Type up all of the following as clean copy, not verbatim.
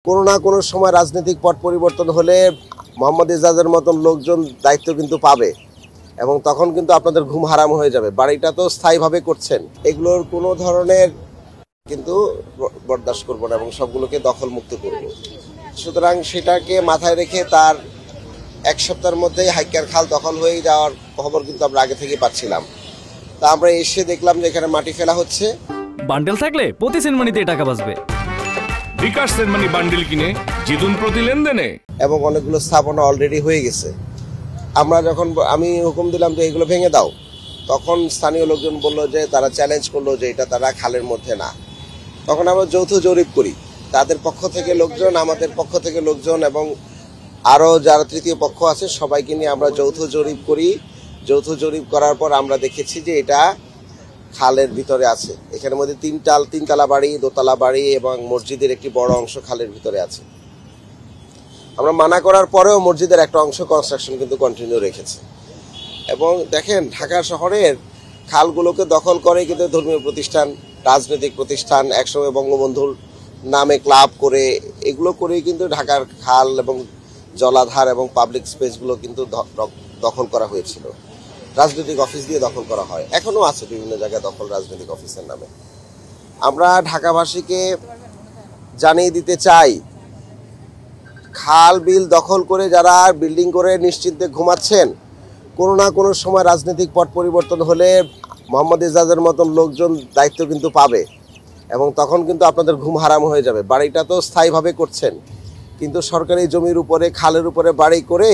কোনো না কোনো সময় রাজনৈতিক পট পরিবর্তন হলে মোহাম্মদ এজাজের মতন লোকজন দায়িত্ব কিন্তু পাবে এবং তখন কিন্তু আপনাদের ঘুম হারাম হয়ে যাবে। বাড়িটা তো স্থায়ীভাবে করছেন, এগুলোর কোনো ধরনের কিন্তু বরদাস্ত করবো না এবং সবগুলোকে দখল মুক্ত করব। সুতরাং সেটাকে মাথায় রেখে তার এক সপ্তাহের মধ্যেই হাইকার খাল দখল হয়ে যাওয়ার খবর কিন্তু আমরা আগে থেকে পাচ্ছিলাম। তা আমরা এসে দেখলাম যে এখানে মাটি ফেলা হচ্ছে। বান্ডেল থাকলে প্রতি সেনমানিতে টাকা বাঁচবে। বিকাশ সেনমানি বান্ডেল কিনে জিতুন প্রতি লেনদেনে। এবং অনেকগুলো স্থাপনা অলরেডি হয়ে গেছে। আমি হুকুম দিলাম যে এগুলো ভেঙে দাও, তখন স্থানীয় লোকজন বললো যে তারা চ্যালেঞ্জ করলো যে এটা তারা খালের মধ্যে না। তখন আমরা যৌথ জরিপ করি, তাদের পক্ষ থেকে লোকজন, আমাদের পক্ষ থেকে লোকজন এবং আরও যারা তৃতীয় পক্ষ আছে সবাইকে নিয়ে আমরা যৌথ জরিপ করি। যৌথ জরিপ করার পর আমরা দেখেছি যে এটা খালের ভিতরে আছে। এখানের মধ্যে তিনতলা বাড়ি, দোতলা বাড়ি এবং মসজিদের একটি বড় অংশ খালের ভিতরে আছে। আমরা মানা করার পরেও মসজিদের একটা অংশ কনস্ট্রাকশন কিন্তু কন্টিনিউ রেখেছে। এবং দেখেন ঢাকা শহরের খালগুলোকে দখল করে কিন্তু ধর্মীয় প্রতিষ্ঠান, রাজনৈতিক প্রতিষ্ঠান, একসময় বঙ্গবন্ধুর নামে ক্লাব করে এগুলো করেই কিন্তু ঢাকার খাল এবং জলাধার এবং পাবলিক স্পেসগুলো কিন্তু দখল করা হয়েছিল। রাজনৈতিক অফিস দিয়ে দখল করা হয়, এখনও আছে বিভিন্ন জায়গায় দখল রাজনৈতিক অফিসের নামে। আমরা ঢাকাবাসীকে জানিয়ে দিতে চাই, খাল বিল দখল করে যারা বিল্ডিং করে নিশ্চিন্তে ঘুমাচ্ছেন, কোনো না কোনো সময় রাজনৈতিক পট পরিবর্তন হলে মোহাম্মদ এজাজের মতন লোকজন দায়িত্ব কিন্তু পাবে এবং তখন কিন্তু আপনাদের ঘুম হারাম হয়ে যাবে। বাড়িটা তো স্থায়ীভাবে করছেন, কিন্তু সরকারি জমির উপরে খালের উপরে বাড়ি করে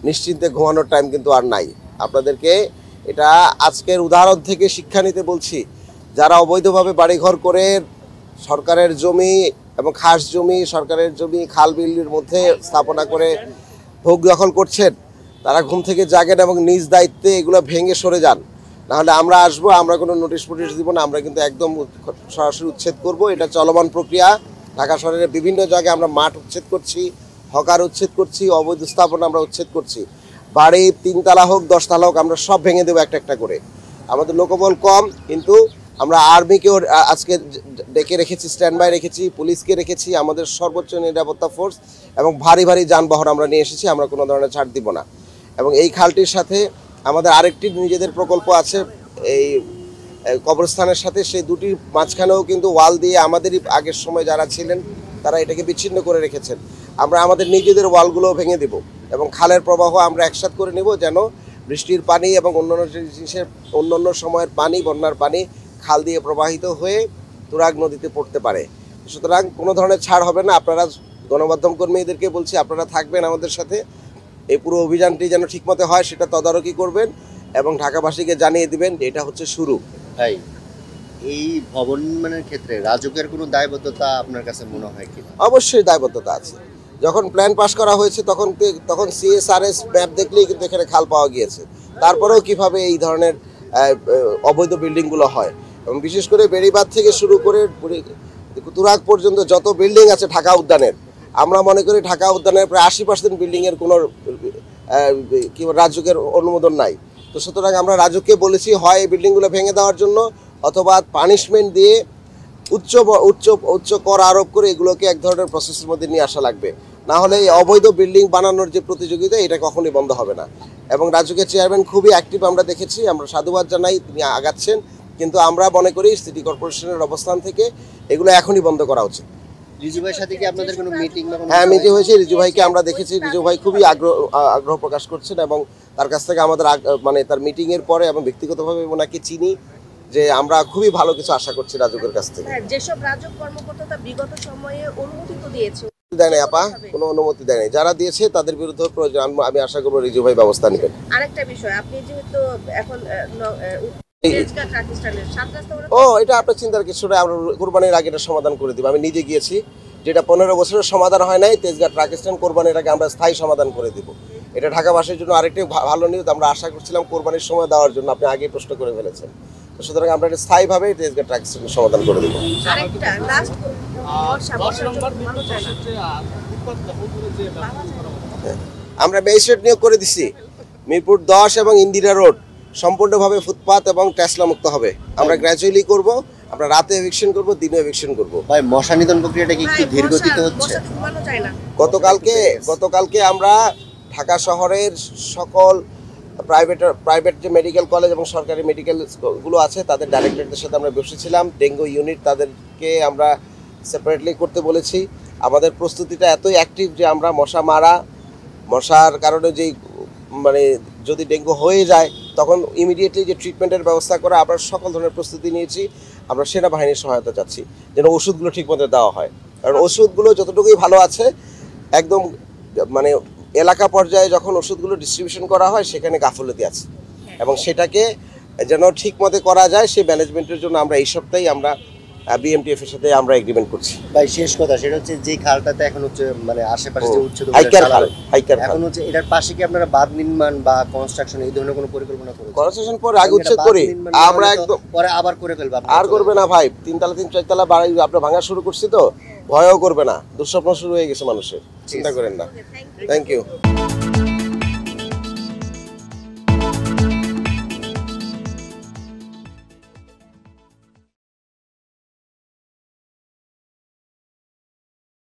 নিশ্চিন্তে ঘুমানোর টাইম কিন্তু আর নাই। আপনাদেরকে এটা আজকের উদাহরণ থেকে শিক্ষা নিতে বলছি। যারা অবৈধভাবে বাড়িঘর করে সরকারের জমি এবং খাস জমি, সরকারের জমি খাল বিলের মধ্যে স্থাপনা করে ভোগ দখল করছেন, তারা ঘুম থেকে জাগেন এবং নিজ দায়িত্বে এগুলো ভেঙে সরে যান। নাহলে আমরা আসবো, আমরা কোনো নোটিশ ফোটিশ দিব না, আমরা কিন্তু একদম সরাসরি উচ্ছেদ করব। এটা চলমান প্রক্রিয়া। ঢাকা শহরের বিভিন্ন জায়গায় আমরা মাঠ উচ্ছেদ করছি, হকার উচ্ছেদ করছি, অবৈধ স্থাপনা আমরা উচ্ছেদ করছি। বাড়ি 3 তলা হোক 10 তলা হোক আমরা সব ভেঙে দেবো একটা একটা করে। আমাদের লোকবল কম, কিন্তু আমরা আর্মিকেও আজকে ডেকে রেখেছি, স্ট্যান্ড বাই রেখেছি, পুলিশকে রেখেছি, আমাদের সর্বোচ্চ নিরাপত্তা ফোর্স এবং ভারী ভারী যানবাহন আমরা নিয়ে এসেছি। আমরা কোনো ধরনের ছাড় দিব না। এবং এই খালটির সাথে আমাদের আরেকটি নিজেদের প্রকল্প আছে এই কবরস্থানের সাথে, সেই দুটির মাঝখানেও কিন্তু ওয়াল দিয়ে আমাদেরই আগের সময় যারা ছিলেন তারা এটাকে বিচ্ছিন্ন করে রেখেছেন। আমরা আমাদের নিজেদের ওয়ালগুলো ভেঙে দেব এবং খালের প্রবাহ আমরা একসাথে করে নেব, যেন বৃষ্টির পানি এবং অন্যান্য সময়ের পানি, বন্যার পানি খাল দিয়ে প্রবাহিত হয়ে তুরাগ নদীতে পড়তে পারে। সুতরাং কোনো ধরনের ছাড় হবে না। আপনারা গণমাধ্যম কর্মীদেরকে বলছি, আপনারা থাকবেন আমাদের সাথে। এই পুরো অভিযানটি যেন ঠিকমতো হয় সেটা তদারকি করবেন এবং ঢাকাবাসীকে জানিয়ে দিবেন যে এটা হচ্ছে শুরু। ভাই, এই ভবন নির্মাণের ক্ষেত্রে রাজুকের কোনো দায়বদ্ধতা আপনার কাছে মনে হয় কি? অবশ্যই দায়বদ্ধতা আছে। যখন প্ল্যান পাস করা হয়েছে তখন CSRS ম্যাপ দেখলেই কিন্তু এখানে খাল পাওয়া গিয়েছে। তারপরেও কিভাবে এই ধরনের অবৈধ বিল্ডিংগুলো হয় এবং বিশেষ করে বেড়িবাঁধ থেকে শুরু করে তুরাগ পর্যন্ত যত বিল্ডিং আছে ঢাকা উদ্যানের, আমরা মনে করি ঢাকা উদ্যানের প্রায় 80% বিল্ডিংয়ের কোনো রাজুকের অনুমোদন নাই। তো সুতরাং আমরা রাজুককে বলেছি, হয় এই বিল্ডিংগুলো ভেঙে দেওয়ার জন্য অথবা পানিশমেন্ট দিয়ে উচ্চ কর আরোপ করে এগুলোকে এক ধরনের প্রসেসের মধ্যে নিয়ে আসা লাগবে। না হলে এই অবৈধ বিল্ডিং বানানোর যে প্রতিযোগিতা, এটা কখনোই বন্ধ হবে না। এবং রাজুকের চেয়ারম্যান খুবই অ্যাক্টিভ আমরা দেখেছি, আমরা সাধুবাদ জানাই, তিনি আগাচ্ছেন। কিন্তু আমরা মনে করি সিটি কর্পোরেশনের অবস্থান থেকে এগুলো এখনই বন্ধ করা উচিত। রিজু ভাইয়ের সাথে কি আপনাদের কোনো মিটিং? হ্যাঁ, মিটিং হয়েছে। রিজু ভাইকে আমরা দেখেছি, রিজু ভাই খুবই আগ্রহ প্রকাশ করছেন এবং তার কাছ থেকে আমাদের তার মিটিংয়ের পরে এবং ব্যক্তিগতভাবে ওনাকে চিনি, যে আমরা খুবই ভালো কিছু আশা করছি রাজুকের কাছ থেকে। যেসব রাজুক কর্মকর্তা বিগত সময়ে অনুমতি তো দিয়েছে, দেয় নাই আপা, কোনো অনুমতি দেয় নাই। যারা দিয়েছে তাদের বিরুদ্ধে প্রয়োজন আমি আশা করবো রিজু ভাই ব্যবস্থা নেবেন। আরেকটা বিষয়, আপনি যেহেতু এখন এটা আপনার চিন্তার কিছু না, আমরা কোরবানির আগে এটা সমাধান করে দিব। আমি নিজে গিয়েছি, যেটা 15 বছরের সমাধান হয় নাই, তেজগাঁ ট্রাক স্ট্যান্ড কোরবানির আগে আমরা স্থায়ী সমাধান করে দিব। এটা ঢাকাবাসীর জন্য আরেকটি ভালো নিউজ। আমরা আশা করছিলাম কোরবানির সময় দেওয়ার জন্য, আপনি আগেই প্রশ্ন করে ফেলেছেন। তো সুতরাং আমরা এটা স্থায়ীভাবে তেজগাঁ ট্রাক স্ট্যান্ড সমাধান করে দেবো। আমরা ম্যাজিস্ট্রেট নিয়োগ করে দিচ্ছি। মিরপুর 10 এবং ইন্দিরা রোড সম্পূর্ণভাবে ফুটপাত এবং টেসলা মুক্ত হবে। আমরা গ্র্যাজুয়ালি করব আমরা রাতে এভিকশন করব, দিনে এভিকশন করব। ভাই মশা নিধন প্রক্রিয়াটা কি একটু ধীর গতিতে হচ্ছে? মশাতে ঘুমানো যায় না। গতকালকে আমরা ঢাকা শহরের সকল প্রাইভেট যে মেডিকেল কলেজ এবং সরকারি মেডিকেল গুলো আছে তাদের ডাইরেক্টরদের সাথে আমরা বসেছিলাম। ডেঙ্গু ইউনিট তাদেরকে আমরা সেপারেটলি করতে বলেছি। আমাদের প্রস্তুতিটা এতই অ্যাক্টিভ যে আমরা মশার কারণে যেই মানে যদি ডেঙ্গু হয়ে যায় তখন ইমিডিয়েটলি যে ট্রিটমেন্টের ব্যবস্থা করা, আমরা সকল ধরনের প্রস্তুতি নিয়েছি। আমরা সেনাবাহিনীর সহায়তা চাচ্ছি যেন ওষুধগুলো ঠিকমতো দেওয়া হয়, কারণ ওষুধগুলো যতটুকুই ভালো আছে একদম মানে এলাকা পর্যায়ে যখন ওষুধগুলো ডিস্ট্রিবিউশন করা হয় সেখানে গাফলতি আছে, এবং সেটাকে যেন ঠিক মতো করা যায় সেই ম্যানেজমেন্টের জন্য আমরা এই সপ্তাহেই আমরা বিএমটিএফ এর সাথে আমরা এগ্রিমেন্ট করছি। ভাই শেষ কথা, সেটা হচ্ছে যে খালটাতে এখন হচ্ছে মানে আশেপাশে যে উচ্ছেদ হাইকার খাল এখন হচ্ছে এটার পাশে কি আপনারা বাঁধ নির্মাণ বা কনস্ট্রাকশন এই ধরনের কোনো পরিকল্পনা করেছেন? কনস্ট্রাকশন পরে আগে উচ্ছেদ করি আমরা একদম, পরে আবার করে ফেলবা? আর করবে না ভাই, 3 তলা 4 তলা বাড়ি আমরা ভাঙা শুরু করছি তো ভয়ও করবে না, দুঃস্বপ্ন শুরু হয়ে গেছে মানুষের, চিন্তা করেন না। Okay, thank you. Thank you.